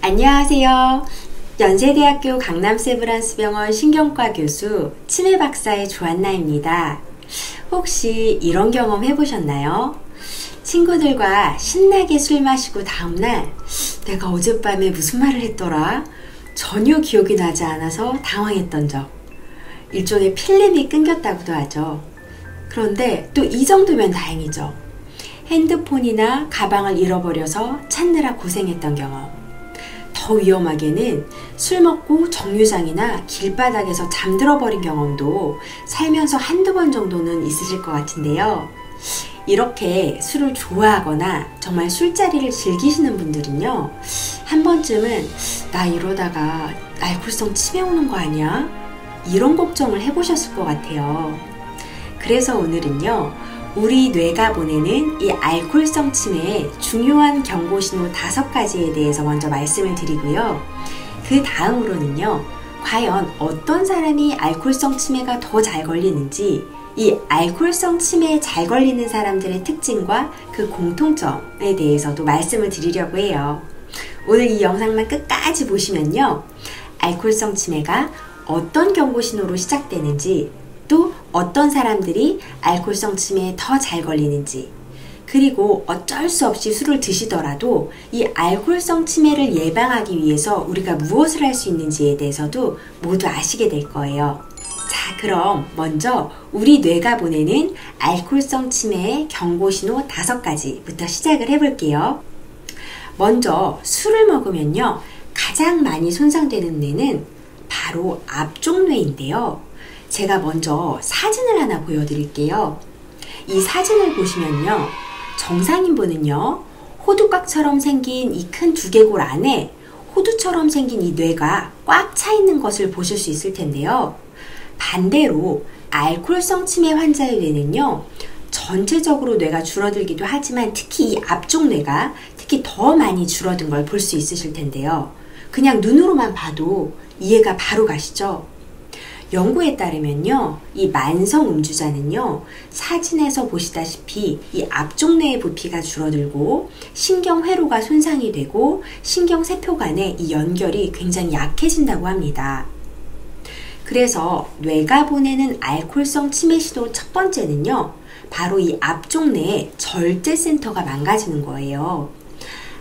안녕하세요. 연세대학교 강남세브란스병원 신경과 교수 치매 박사의 조한나입니다. 혹시 이런 경험 해보셨나요? 친구들과 신나게 술 마시고 다음날 내가 어젯밤에 무슨 말을 했더라? 전혀 기억이 나지 않아서 당황했던 적. 일종의 필름이 끊겼다고도 하죠. 그런데 또 이 정도면 다행이죠. 핸드폰이나 가방을 잃어버려서 찾느라 고생했던 경험. 더 위험하게는 술 먹고 정류장이나 길바닥에서 잠들어 버린 경험도 살면서 한두 번 정도는 있으실 것 같은데요. 이렇게 술을 좋아하거나 정말 술자리를 즐기시는 분들은요, 한 번쯤은 나 이러다가 알코올성 치매 오는 거 아니야? 이런 걱정을 해보셨을 것 같아요. 그래서 오늘은요, 우리 뇌가 보내는 이 알코올성 치매의 중요한 경고신호 5가지에 대해서 먼저 말씀을 드리고요. 그 다음으로는요, 과연 어떤 사람이 알코올성 치매가 더 잘 걸리는지, 이 알코올성 치매에 잘 걸리는 사람들의 특징과 그 공통점에 대해서도 말씀을 드리려고 해요. 오늘 이 영상만 끝까지 보시면요, 알코올성 치매가 어떤 경고신호로 시작되는지, 또 어떤 사람들이 알코올성 치매에 더 잘 걸리는지, 그리고 어쩔 수 없이 술을 드시더라도 이 알코올성 치매를 예방하기 위해서 우리가 무엇을 할 수 있는지에 대해서도 모두 아시게 될 거예요. 자, 그럼 먼저 우리 뇌가 보내는 알코올성 치매의 경고신호 5가지부터 시작을 해볼게요. 먼저 술을 먹으면요, 가장 많이 손상되는 뇌는 바로 앞쪽 뇌인데요. 제가 먼저 사진을 하나 보여드릴게요. 이 사진을 보시면요, 정상인분은요, 호두꽉처럼 생긴 이 큰 두개골 안에 호두처럼 생긴 이 뇌가 꽉 차 있는 것을 보실 수 있을 텐데요. 반대로 알코올성 치매 환자의 뇌는요, 전체적으로 뇌가 줄어들기도 하지만 특히 이 앞쪽 뇌가 특히 더 많이 줄어든 걸 볼 수 있으실 텐데요. 그냥 눈으로만 봐도 이해가 바로 가시죠? 연구에 따르면요, 이 만성 음주자는요, 사진에서 보시다시피 이 앞쪽 뇌의 부피가 줄어들고 신경회로가 손상이 되고 신경세포 간의 이 연결이 굉장히 약해진다고 합니다. 그래서 뇌가 보내는 알코올성 치매 신호 첫 번째는요, 바로 이 앞쪽 뇌의 절제센터가 망가지는 거예요.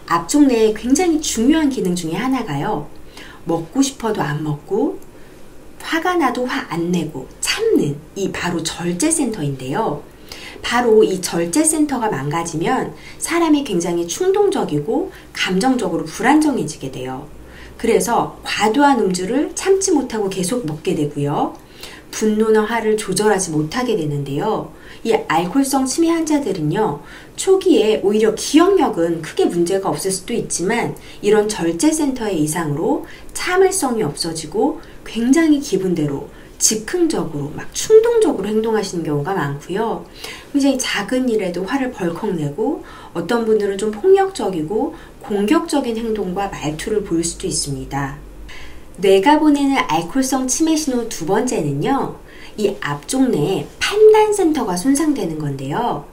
앞쪽 뇌의 굉장히 중요한 기능 중에 하나가요, 먹고 싶어도 안 먹고 화가 나도 화 안 내고 참는 이 바로 절제센터인데요. 바로 이 절제센터가 망가지면 사람이 굉장히 충동적이고 감정적으로 불안정해지게 돼요. 그래서 과도한 음주를 참지 못하고 계속 먹게 되고요. 분노나 화를 조절하지 못하게 되는데요. 이 알코올성 치매 환자들은요, 초기에 오히려 기억력은 크게 문제가 없을 수도 있지만 이런 절제센터의 이상으로 참을성이 없어지고 굉장히 기분대로 즉흥적으로 막 충동적으로 행동하시는 경우가 많고요. 굉장히 작은 일에도 화를 벌컥 내고 어떤 분들은 좀 폭력적이고 공격적인 행동과 말투를 보일 수도 있습니다. 뇌가 보내는 알코올성 치매 신호 2번째는요, 이 앞쪽 뇌의 판단센터가 손상되는 건데요.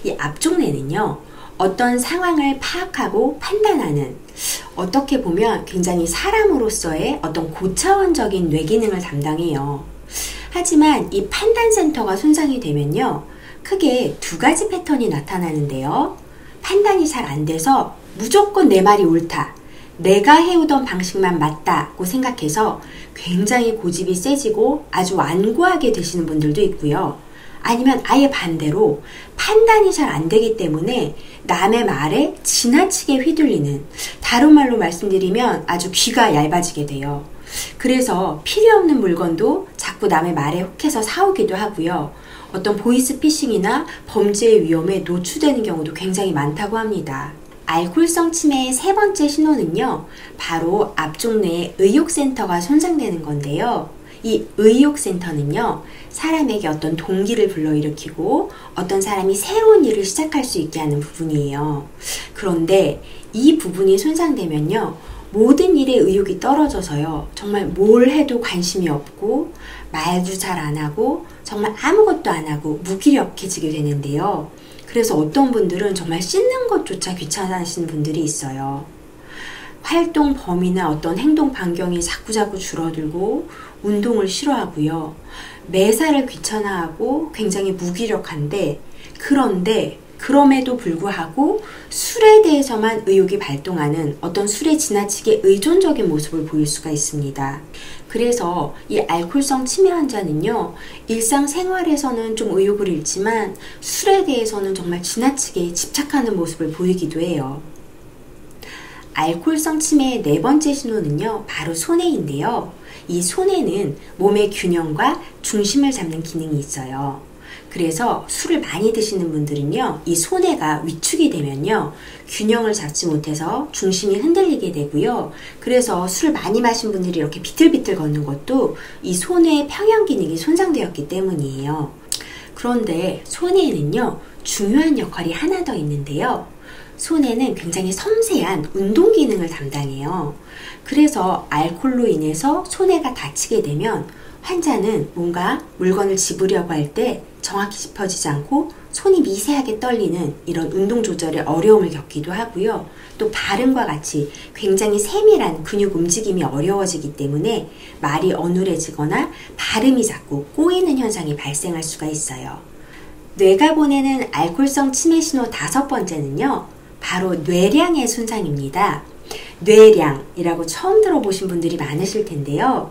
이 앞쪽 뇌는요, 어떤 상황을 파악하고 판단하는, 어떻게 보면 굉장히 사람으로서의 어떤 고차원적인 뇌 기능을 담당해요. 하지만 이 판단센터가 손상이 되면요, 크게 2가지 패턴이 나타나는데요. 판단이 잘 안 돼서 무조건 내 말이 옳다, 내가 해오던 방식만 맞다고 생각해서 굉장히 고집이 세지고 아주 완고하게 되시는 분들도 있고요. 아니면 아예 반대로 판단이 잘 안 되기 때문에 남의 말에 지나치게 휘둘리는, 다른 말로 말씀드리면 아주 귀가 얇아지게 돼요. 그래서 필요 없는 물건도 자꾸 남의 말에 혹해서 사오기도 하고요. 어떤 보이스피싱이나 범죄의 위험에 노출되는 경우도 굉장히 많다고 합니다. 알코올성 치매의 3번째 신호는요, 바로 앞쪽 뇌의 의욕센터가 손상되는 건데요. 이 의욕센터는요, 사람에게 어떤 동기를 불러일으키고 어떤 사람이 새로운 일을 시작할 수 있게 하는 부분이에요. 그런데 이 부분이 손상되면요, 모든 일에 의욕이 떨어져서요, 정말 뭘 해도 관심이 없고 말도 잘 안 하고 정말 아무것도 안 하고 무기력해지게 되는데요. 그래서 어떤 분들은 정말 씻는 것조차 귀찮아하시는 분들이 있어요. 활동 범위나 어떤 행동 반경이 자꾸자꾸 줄어들고 운동을 싫어하고요. 매사를 귀찮아하고 굉장히 무기력한데, 그런데 그럼에도 불구하고 술에 대해서만 의욕이 발동하는 어떤 술에 지나치게 의존적인 모습을 보일 수가 있습니다. 그래서 이 알코올성 치매 환자는요, 일상생활에서는 좀 의욕을 잃지만 술에 대해서는 정말 지나치게 집착하는 모습을 보이기도 해요. 알코올성 치매의 네 번째 신호는요, 바로 손해인데요. 이 손해는 몸의 균형과 중심을 잡는 기능이 있어요. 그래서 술을 많이 드시는 분들은요, 이 손해가 위축이 되면요, 균형을 잡지 못해서 중심이 흔들리게 되고요. 그래서 술 많이 마신 분들이 이렇게 비틀비틀 걷는 것도 이 손해의 평형 기능이 손상되었기 때문이에요. 그런데 손해에는요, 중요한 역할이 하나 더 있는데요. 손해는 굉장히 섬세한 운동 기능을 담당해요. 그래서 알코올로 인해서 손해가 다치게 되면 환자는 뭔가 물건을 집으려고 할 때 정확히 짚어지지 않고 손이 미세하게 떨리는 이런 운동 조절에 어려움을 겪기도 하고요. 또 발음과 같이 굉장히 세밀한 근육 움직임이 어려워지기 때문에 말이 어눌해지거나 발음이 자꾸 꼬이는 현상이 발생할 수가 있어요. 뇌가 보내는 알코올성 치매 신호 다섯 번째는요, 바로 뇌량의 손상입니다. 뇌량이라고 처음 들어보신 분들이 많으실 텐데요.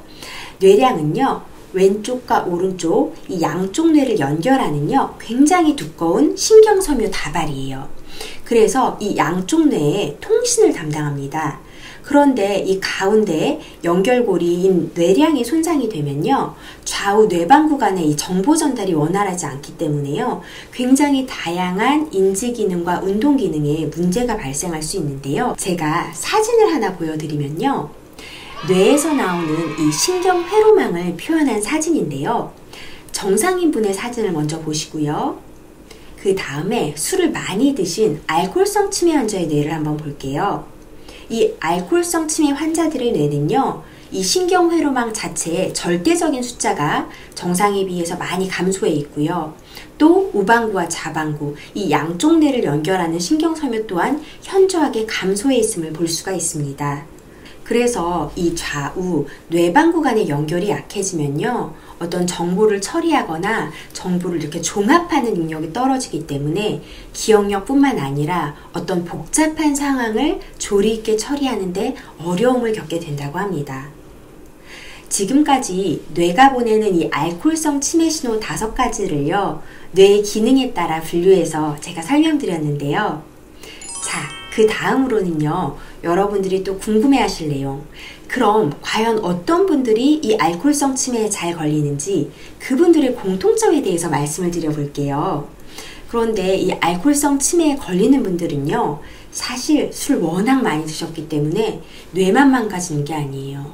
뇌량은요, 왼쪽과 오른쪽 이 양쪽 뇌를 연결하는요, 굉장히 두꺼운 신경섬유 다발이에요. 그래서 이 양쪽 뇌의 통신을 담당합니다. 그런데 이 가운데 연결고리인 뇌량이 손상이 되면요, 좌우 뇌방 구간의 이 정보 전달이 원활하지 않기 때문에요, 굉장히 다양한 인지 기능과 운동 기능에 문제가 발생할 수 있는데요. 제가 사진을 하나 보여드리면요, 뇌에서 나오는 이 신경 회로망을 표현한 사진인데요. 정상인분의 사진을 먼저 보시고요. 그 다음에 술을 많이 드신 알코올성 치매 환자의 뇌를 한번 볼게요. 이 알코올성 치매 환자들의 뇌는요, 이 신경 회로망 자체의 절대적인 숫자가 정상에 비해서 많이 감소해 있고요. 또 우방구와 좌방구, 이 양쪽 뇌를 연결하는 신경섬유 또한 현저하게 감소해 있음을 볼 수가 있습니다. 그래서 이 좌우 뇌방 구간의 연결이 약해지면요, 어떤 정보를 처리하거나 정보를 이렇게 종합하는 능력이 떨어지기 때문에 기억력뿐만 아니라 어떤 복잡한 상황을 조리 있게 처리하는데 어려움을 겪게 된다고 합니다. 지금까지 뇌가 보내는 이 알코올성 치매 신호 5가지를요, 뇌의 기능에 따라 분류해서 제가 설명드렸는데요. 자, 그 다음으로는요, 여러분들이 또 궁금해 하실 내용, 그럼 과연 어떤 분들이 이 알코올성 치매에 잘 걸리는지 그분들의 공통점에 대해서 말씀을 드려볼게요. 그런데 이 알코올성 치매에 걸리는 분들은요, 사실 술 워낙 많이 드셨기 때문에 뇌만 망가지는 게 아니에요.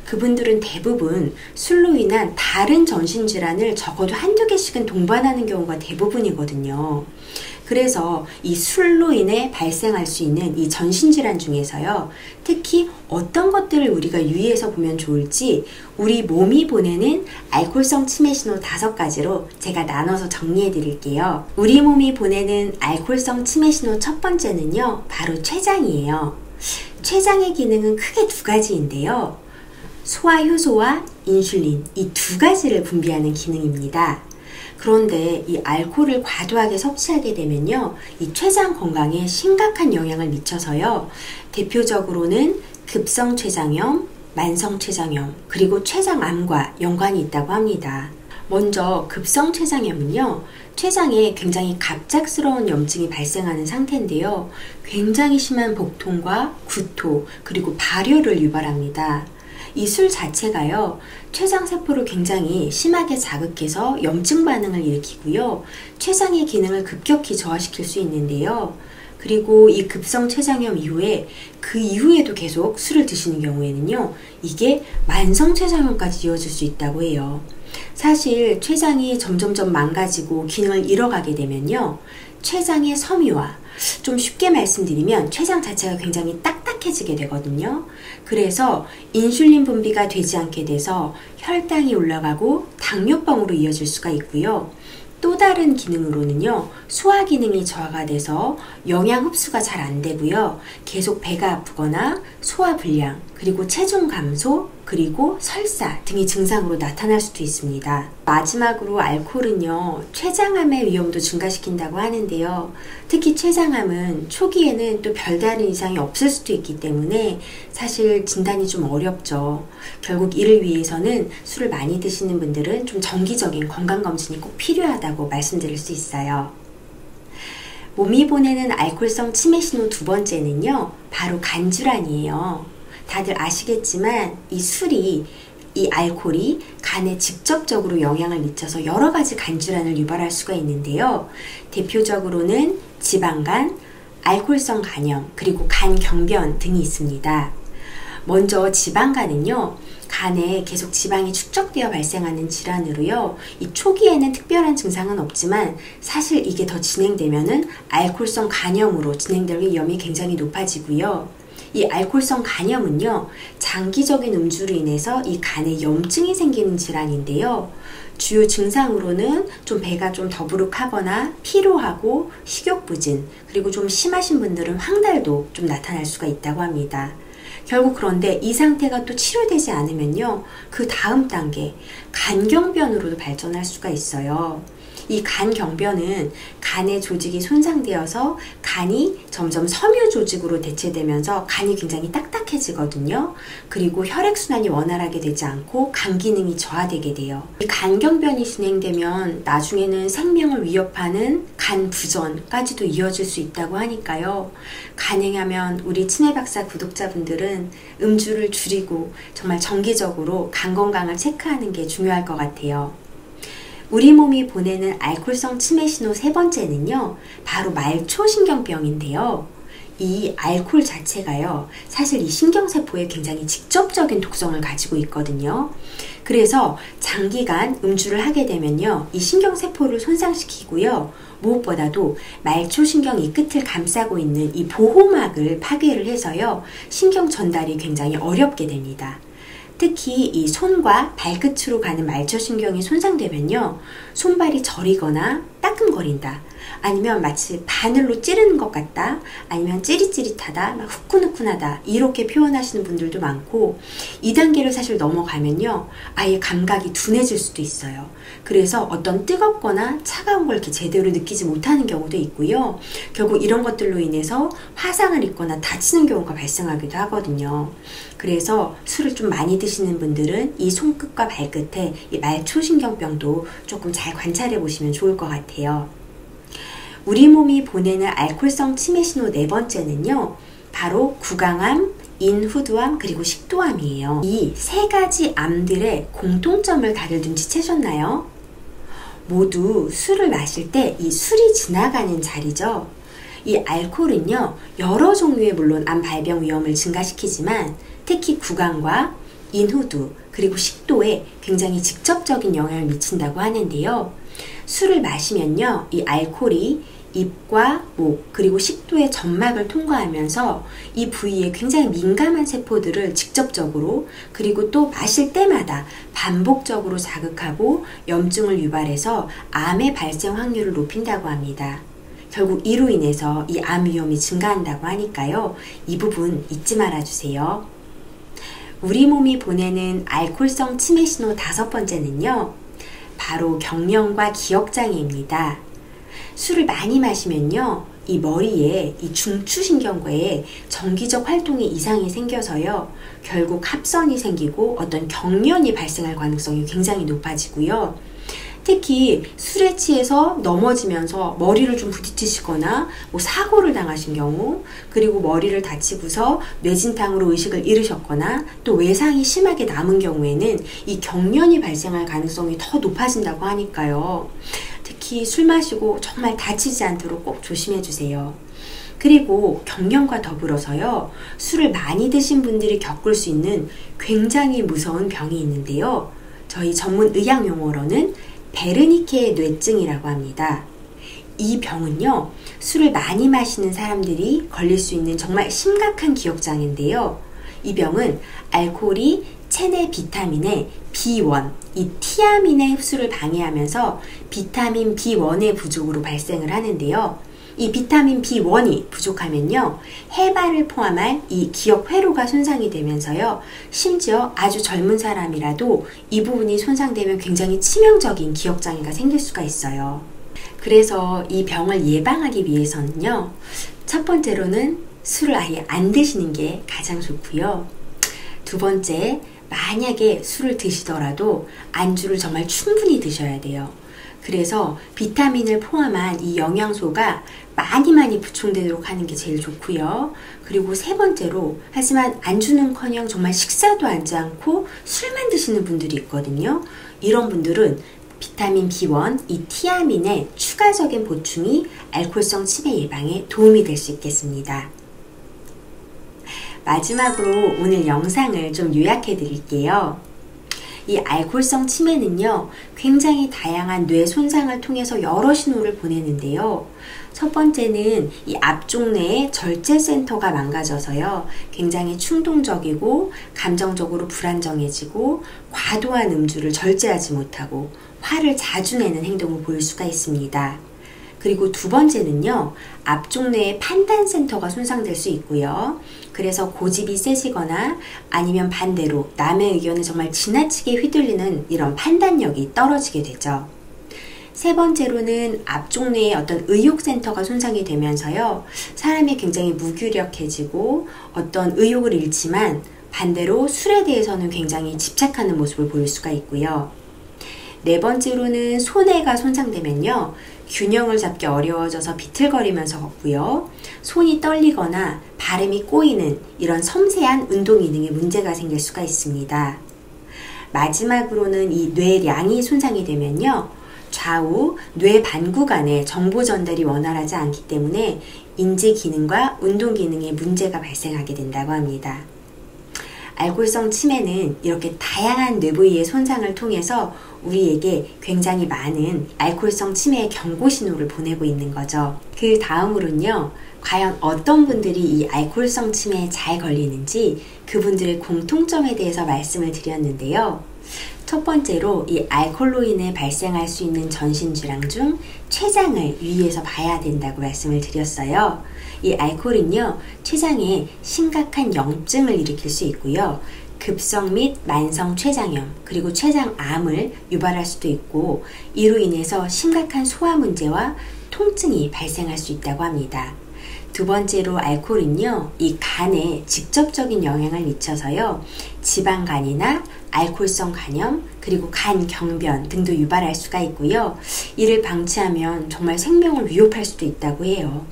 그분들은 대부분 술로 인한 다른 전신질환을 적어도 한두 개씩은 동반하는 경우가 대부분이거든요. 그래서 이 술로 인해 발생할 수 있는 이 전신질환 중에서요, 특히 어떤 것들을 우리가 유의해서 보면 좋을지 우리 몸이 보내는 알코올성 치매 신호 5가지로 제가 나눠서 정리해 드릴게요. 우리 몸이 보내는 알코올성 치매 신호 첫 번째는요, 바로 췌장이에요. 췌장의 기능은 크게 2가지인데요. 소화효소와 인슐린, 이 2가지를 분비하는 기능입니다. 그런데 이 알코올을 과도하게 섭취하게 되면요, 이 췌장 건강에 심각한 영향을 미쳐서요, 대표적으로는 급성췌장염, 만성췌장염, 그리고 췌장암과 연관이 있다고 합니다. 먼저 급성췌장염은요, 췌장에 굉장히 갑작스러운 염증이 발생하는 상태인데요, 굉장히 심한 복통과 구토, 그리고 발효를 유발합니다. 이 술 자체가요, 췌장세포를 굉장히 심하게 자극해서 염증 반응을 일으키고요, 췌장의 기능을 급격히 저하시킬 수 있는데요. 그리고 이 급성췌장염 이후에 그 이후에도 계속 술을 드시는 경우에는요, 이게 만성췌장염까지 이어질 수 있다고 해요. 사실 췌장이 점점점 망가지고 기능을 잃어가게 되면요, 췌장의 섬유화, 좀 쉽게 말씀드리면 췌장 자체가 굉장히 딱딱해지게 되거든요. 그래서 인슐린 분비가 되지 않게 돼서 혈당이 올라가고 당뇨병으로 이어질 수가 있고요. 또 다른 기능으로는요, 소화 기능이 저하가 돼서 영양 흡수가 잘 안 되고요. 계속 배가 아프거나 소화 불량, 그리고 체중 감소, 그리고 설사 등의 증상으로 나타날 수도 있습니다. 마지막으로 알코올은요, 췌장암의 위험도 증가시킨다고 하는데요. 특히 췌장암은 초기에는 또 별다른 이상이 없을 수도 있기 때문에 사실 진단이 좀 어렵죠. 결국 이를 위해서는 술을 많이 드시는 분들은 좀 정기적인 건강검진이 꼭 필요하다고 말씀드릴 수 있어요. 몸이 보내는 알코올성 치매 신호 두 번째는요, 바로 간질환이에요. 다들 아시겠지만 이 알코올이 간에 직접적으로 영향을 미쳐서 여러 가지 간질환을 유발할 수가 있는데요. 대표적으로는 지방간, 알코올성 간염, 그리고 간경변 등이 있습니다. 먼저 지방간은요, 간에 계속 지방이 축적되어 발생하는 질환으로요. 이 초기에는 특별한 증상은 없지만 사실 이게 더 진행되면은 알코올성 간염으로 진행될 위험이 굉장히 높아지고요. 이 알코올성 간염은요, 장기적인 음주로 인해서 이 간에 염증이 생기는 질환인데요. 주요 증상으로는 좀 배가 좀 더부룩하거나 피로하고 식욕부진, 그리고 좀 심하신 분들은 황달도 좀 나타날 수가 있다고 합니다. 결국 그런데 이 상태가 또 치료되지 않으면요, 그 다음 단계 간경변으로도 발전할 수가 있어요. 이 간경변은 간의 조직이 손상되어서 간이 점점 섬유 조직으로 대체되면서 간이 굉장히 딱딱해지거든요. 그리고 혈액순환이 원활하게 되지 않고 간 기능이 저하되게 돼요. 이 간경변이 진행되면 나중에는 생명을 위협하는 간 부전까지도 이어질 수 있다고 하니까요. 가능하면 우리 치매박사 구독자분들은 음주를 줄이고 정말 정기적으로 간 건강을 체크하는 게 중요할 것 같아요. 우리 몸이 보내는 알코올성 치매 신호 세 번째는요, 바로 말초신경병인데요. 이 알코올 자체가요, 사실 이 신경세포에 굉장히 직접적인 독성을 가지고 있거든요. 그래서 장기간 음주를 하게 되면요, 이 신경세포를 손상시키고요, 무엇보다도 말초신경 이 끝을 감싸고 있는 이 보호막을 파괴를 해서요, 신경 전달이 굉장히 어렵게 됩니다. 특히 이 손과 발끝으로 가는 말초신경이 손상되면요, 손발이 저리거나 따끔거린다, 아니면 마치 바늘로 찌르는 것 같다, 아니면 찌릿찌릿하다, 막 후끈후끈하다, 이렇게 표현하시는 분들도 많고, 2단계를 사실 넘어가면요, 아예 감각이 둔해질 수도 있어요. 그래서 어떤 뜨겁거나 차가운 걸 이렇게 제대로 느끼지 못하는 경우도 있고요. 결국 이런 것들로 인해서 화상을 입거나 다치는 경우가 발생하기도 하거든요. 그래서 술을 좀 많이 드시는 분들은 이 손끝과 발끝에 이 말초신경병도 조금 잘 관찰해 보시면 좋을 것 같아요. 우리 몸이 보내는 알코올성 치매 신호 네 번째는요, 바로 구강암, 인후두암, 그리고 식도암이에요. 이 세 가지 암들의 공통점을 다들 눈치채셨나요? 모두 술을 마실 때 이 술이 지나가는 자리죠. 이 알코올은요, 여러 종류의 물론 암 발병 위험을 증가시키지만 특히 구강과 인후두, 그리고 식도에 굉장히 직접적인 영향을 미친다고 하는데요. 술을 마시면요, 이 알코올이 입과 목, 그리고 식도의 점막을 통과하면서 이 부위에 굉장히 민감한 세포들을 직접적으로, 그리고 또 마실 때마다 반복적으로 자극하고 염증을 유발해서 암의 발생 확률을 높인다고 합니다. 결국 이로 인해서 이 암 위험이 증가한다고 하니까요, 이 부분 잊지 말아주세요. 우리 몸이 보내는 알코올성 치매 신호 다섯 번째는요, 바로 경련과 기억장애입니다. 술을 많이 마시면요, 이 머리에 이 중추신경계에 정기적 활동에 이상이 생겨서요, 결국 합선이 생기고 어떤 경련이 발생할 가능성이 굉장히 높아지고요. 특히 술에 취해서 넘어지면서 머리를 좀 부딪히시거나 뭐 사고를 당하신 경우, 그리고 머리를 다치고서 뇌진탕으로 의식을 잃으셨거나 또 외상이 심하게 남은 경우에는 이 경련이 발생할 가능성이 더 높아진다고 하니까요. 특히 술 마시고 정말 다치지 않도록 꼭 조심해 주세요. 그리고 경련과 더불어서요, 술을 많이 드신 분들이 겪을 수 있는 굉장히 무서운 병이 있는데요. 저희 전문 의학 용어로는 베르니케 뇌증이라고 합니다. 이 병은요, 술을 많이 마시는 사람들이 걸릴 수 있는 정말 심각한 기억장애인데요. 이 병은 알코올이 체내 비타민의 B1, 이 티아민의 흡수를 방해하면서 비타민 B1의 부족으로 발생을 하는데요. 이 비타민 B1이 부족하면요, 해발을 포함한 이 기억 회로가 손상이 되면서요, 심지어 아주 젊은 사람이라도 이 부분이 손상되면 굉장히 치명적인 기억장애가 생길 수가 있어요. 그래서 이 병을 예방하기 위해서는요, 첫 번째로는 술을 아예 안 드시는 게 가장 좋고요. 두 번째, 만약에 술을 드시더라도 안주를 정말 충분히 드셔야 돼요. 그래서 비타민을 포함한 이 영양소가 많이 보충되도록 하는 게 제일 좋고요. 그리고 세 번째로, 하지만 안주는커녕 정말 식사도 하지 않고 술만 드시는 분들이 있거든요. 이런 분들은 비타민 B1, 이 티아민의 추가적인 보충이 알코올성 치매 예방에 도움이 될 수 있겠습니다. 마지막으로 오늘 영상을 좀 요약해 드릴게요. 이 알코올성 치매는요, 굉장히 다양한 뇌 손상을 통해서 여러 신호를 보내는데요. 첫 번째는 이 앞쪽 뇌의 절제센터가 망가져서요, 굉장히 충동적이고 감정적으로 불안정해지고 과도한 음주를 절제하지 못하고 화를 자주 내는 행동을 보일 수가 있습니다. 그리고 두 번째는요, 앞쪽 뇌의 판단센터가 손상될 수 있고요. 그래서 고집이 세시거나 아니면 반대로 남의 의견에 정말 지나치게 휘둘리는 이런 판단력이 떨어지게 되죠. 세 번째로는 앞쪽 뇌의 어떤 의욕센터가 손상이 되면서요, 사람이 굉장히 무기력해지고 어떤 의욕을 잃지만 반대로 술에 대해서는 굉장히 집착하는 모습을 보일 수가 있고요. 네 번째로는 손해가 손상되면요, 균형을 잡기 어려워져서 비틀거리면서 걷고요. 손이 떨리거나 발음이 꼬이는 이런 섬세한 운동 기능에 문제가 생길 수가 있습니다. 마지막으로는 이 뇌량이 손상이 되면요, 좌우 뇌 반구 간의 정보 전달이 원활하지 않기 때문에 인지 기능과 운동 기능에 문제가 발생하게 된다고 합니다. 알코올성 치매는 이렇게 다양한 뇌 부위의 손상을 통해서 우리에게 굉장히 많은 알코올성 치매의 경고 신호를 보내고 있는 거죠. 그 다음으로는요, 과연 어떤 분들이 이 알코올성 치매에 잘 걸리는지 그분들의 공통점에 대해서 말씀을 드렸는데요. 첫 번째로 이 알코올로 인해 발생할 수 있는 전신질환 중 췌장을 유의해서 봐야 된다고 말씀을 드렸어요. 이 알코올은요, 췌장에 심각한 염증을 일으킬 수 있고요. 급성 및 만성 췌장염, 그리고 췌장암을 유발할 수도 있고, 이로 인해서 심각한 소화 문제와 통증이 발생할 수 있다고 합니다. 두 번째로 알코올은요, 이 간에 직접적인 영향을 미쳐서요, 지방간이나 알코올성 간염, 그리고 간 경변 등도 유발할 수가 있고요. 이를 방치하면 정말 생명을 위협할 수도 있다고 해요.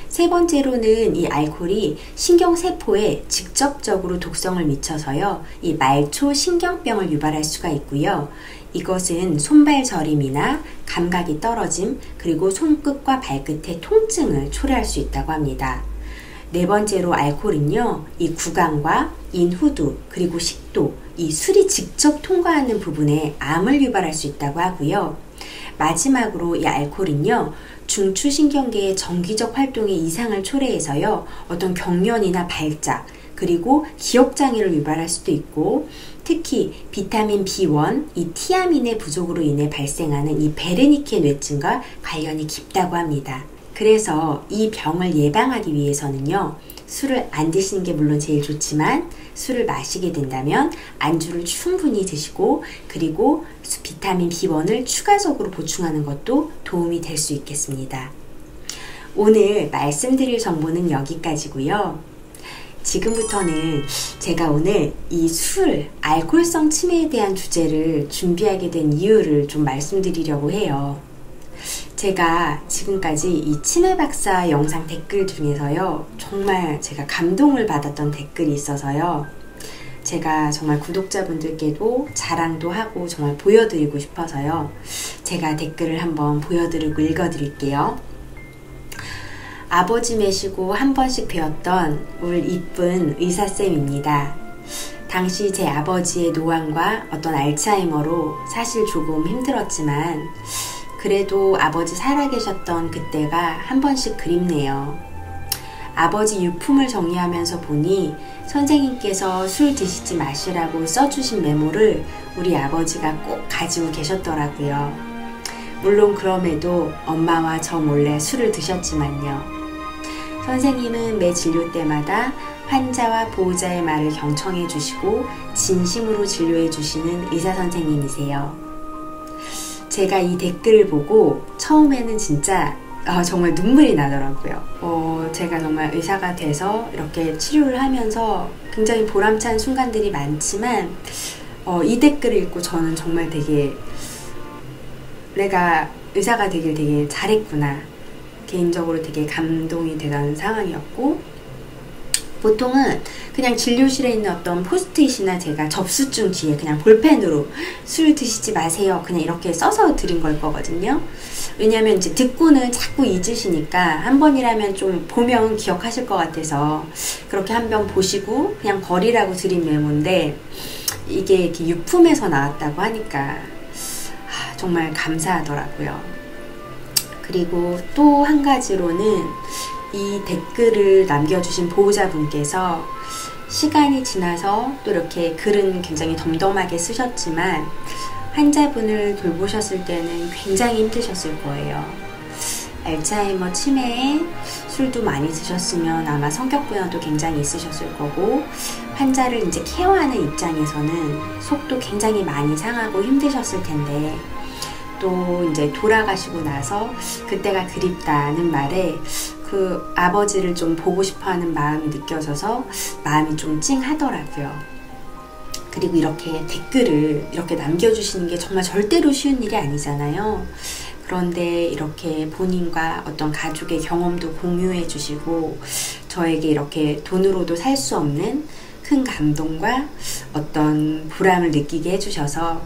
세 번째로는 이 알코올이 신경세포에 직접적으로 독성을 미쳐서요, 이 말초 신경병을 유발할 수가 있고요. 이것은 손발 저림이나 감각이 떨어짐, 그리고 손끝과 발끝의 통증을 초래할 수 있다고 합니다. 네 번째로 알코올은요, 이 구강과 인후두, 그리고 식도, 이 술이 직접 통과하는 부분에 암을 유발할 수 있다고 하고요. 마지막으로 이 알코올은요, 중추신경계의 정기적 활동에 이상을 초래해서요, 어떤 경련이나 발작, 그리고 기억장애를 유발할 수도 있고, 특히 비타민 B1, 이 티아민의 부족으로 인해 발생하는 이 베르니케 뇌증과 관련이 깊다고 합니다. 그래서 이 병을 예방하기 위해서는요, 술을 안 드시는 게 물론 제일 좋지만 술을 마시게 된다면 안주를 충분히 드시고, 그리고 비타민 B1을 추가적으로 보충하는 것도 도움이 될 수 있겠습니다. 오늘 말씀드릴 정보는 여기까지고요. 지금부터는 제가 오늘 이 술, 알코올성 치매에 대한 주제를 준비하게 된 이유를 좀 말씀드리려고 해요. 제가 지금까지 이 치매 박사 영상 댓글 중에서요, 정말 제가 감동을 받았던 댓글이 있어서요, 제가 정말 구독자분들께도 자랑도 하고 정말 보여드리고 싶어서요, 제가 댓글을 한번 보여드리고 읽어드릴게요. 아버지 모시고 한 번씩 배웠던 울 이쁜 의사쌤입니다. 당시 제 아버지의 노안과 어떤 알츠하이머로 사실 조금 힘들었지만 그래도 아버지 살아계셨던 그때가 한 번씩 그립네요. 아버지 유품을 정리하면서 보니 선생님께서 술 드시지 마시라고 써주신 메모를 우리 아버지가 꼭 가지고 계셨더라고요. 물론 그럼에도 엄마와 저 몰래 술을 드셨지만요. 선생님은 매 진료 때마다 환자와 보호자의 말을 경청해 주시고 진심으로 진료해 주시는 의사 선생님이세요. 제가 이 댓글을 보고 처음에는 진짜 정말 눈물이 나더라고요. 제가 정말 의사가 돼서 이렇게 치료를 하면서 굉장히 보람찬 순간들이 많지만 이 댓글을 읽고 저는 정말 되게 내가 의사가 되길 되게 잘했구나, 개인적으로 되게 감동이 되는 상황이었고, 보통은 그냥 진료실에 있는 어떤 포스트잇이나 제가 접수증 뒤에 그냥 볼펜으로 술 드시지 마세요 그냥 이렇게 써서 드린 걸 거거든요. 왜냐면 이제 듣고는 자꾸 잊으시니까 한 번이라면 좀 보면 기억하실 것 같아서 그렇게 한 번 보시고 그냥 버리라고 드린 메모인데, 이게 이렇게 유품에서 나왔다고 하니까 정말 감사하더라고요. 그리고 또 한 가지로는 이 댓글을 남겨주신 보호자분께서 시간이 지나서 또 이렇게 글은 굉장히 덤덤하게 쓰셨지만 환자분을 돌보셨을 때는 굉장히 힘드셨을 거예요. 알츠하이머 치매에 술도 많이 드셨으면 아마 성격 변화도 굉장히 있으셨을 거고, 환자를 이제 케어하는 입장에서는 속도 굉장히 많이 상하고 힘드셨을 텐데, 또 이제 돌아가시고 나서 그때가 그립다는 말에 그 아버지를 좀 보고 싶어 하는 마음이 느껴져서 마음이 좀 찡하더라고요. 그리고 이렇게 댓글을 이렇게 남겨주시는 게 정말 절대로 쉬운 일이 아니잖아요. 그런데 이렇게 본인과 어떤 가족의 경험도 공유해 주시고 저에게 이렇게 돈으로도 살 수 없는 큰 감동과 어떤 보람을 느끼게 해주셔서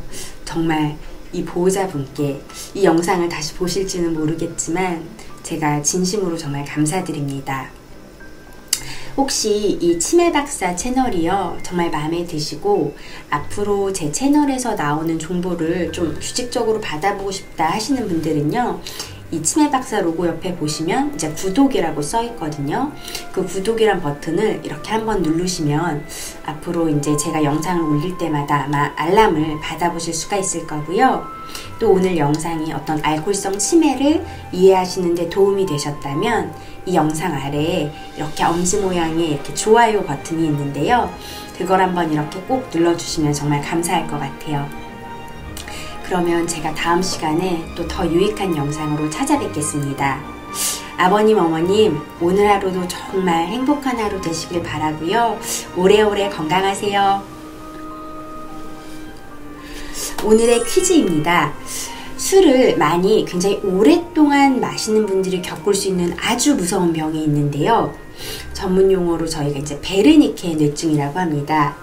정말 이 보호자분께 이 영상을 다시 보실지는 모르겠지만 제가 진심으로 정말 감사드립니다. 혹시 이 치매박사 채널이요 정말 마음에 드시고 앞으로 제 채널에서 나오는 정보를 좀 규칙적으로 받아보고 싶다 하시는 분들은요, 이 치매박사 로고 옆에 보시면 이제 구독이라고 써 있거든요. 그 구독이란 버튼을 이렇게 한번 누르시면 앞으로 이제 제가 영상을 올릴 때마다 아마 알람을 받아보실 수가 있을 거고요. 또 오늘 영상이 어떤 알코올성 치매를 이해하시는 데 도움이 되셨다면 이 영상 아래에 이렇게 엄지 모양의 이렇게 좋아요 버튼이 있는데요. 그걸 한번 이렇게 꼭 눌러주시면 정말 감사할 것 같아요. 그러면 제가 다음 시간에 또 더 유익한 영상으로 찾아뵙겠습니다. 아버님, 어머님, 오늘 하루도 정말 행복한 하루 되시길 바라고요. 오래오래 건강하세요. 오늘의 퀴즈입니다. 술을 많이 굉장히 오랫동안 마시는 분들이 겪을 수 있는 아주 무서운 병이 있는데요. 전문 용어로 저희가 이제 베르니케 뇌증이라고 합니다.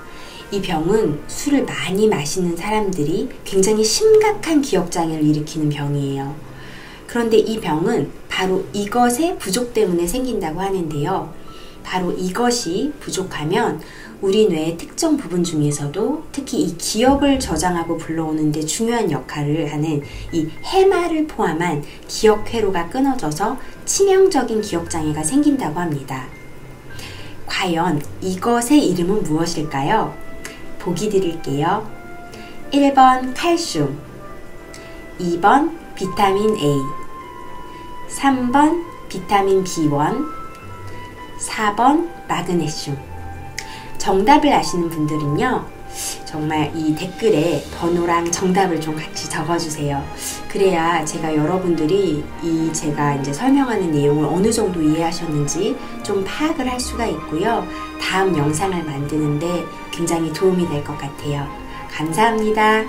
이 병은 술을 많이 마시는 사람들이 굉장히 심각한 기억장애를 일으키는 병이에요. 그런데 이 병은 바로 이것의 부족 때문에 생긴다고 하는데요. 바로 이것이 부족하면 우리 뇌의 특정 부분 중에서도 특히 이 기억을 저장하고 불러오는 데 중요한 역할을 하는 이 해마를 포함한 기억 회로가 끊어져서 치명적인 기억장애가 생긴다고 합니다. 과연 이것의 이름은 무엇일까요? 보기 드릴게요. 1번 칼슘, 2번 비타민 A, 3번 비타민 B1, 4번 마그네슘. 정답을 아시는 분들은요, 정말 이 댓글에 번호랑 정답을 좀 같이 적어주세요. 그래야 제가 여러분들이 이 제가 이제 설명하는 내용을 어느 정도 이해하셨는지 좀 파악을 할 수가 있고요. 다음 영상을 만드는데 굉장히 도움이 될 것 같아요. 감사합니다.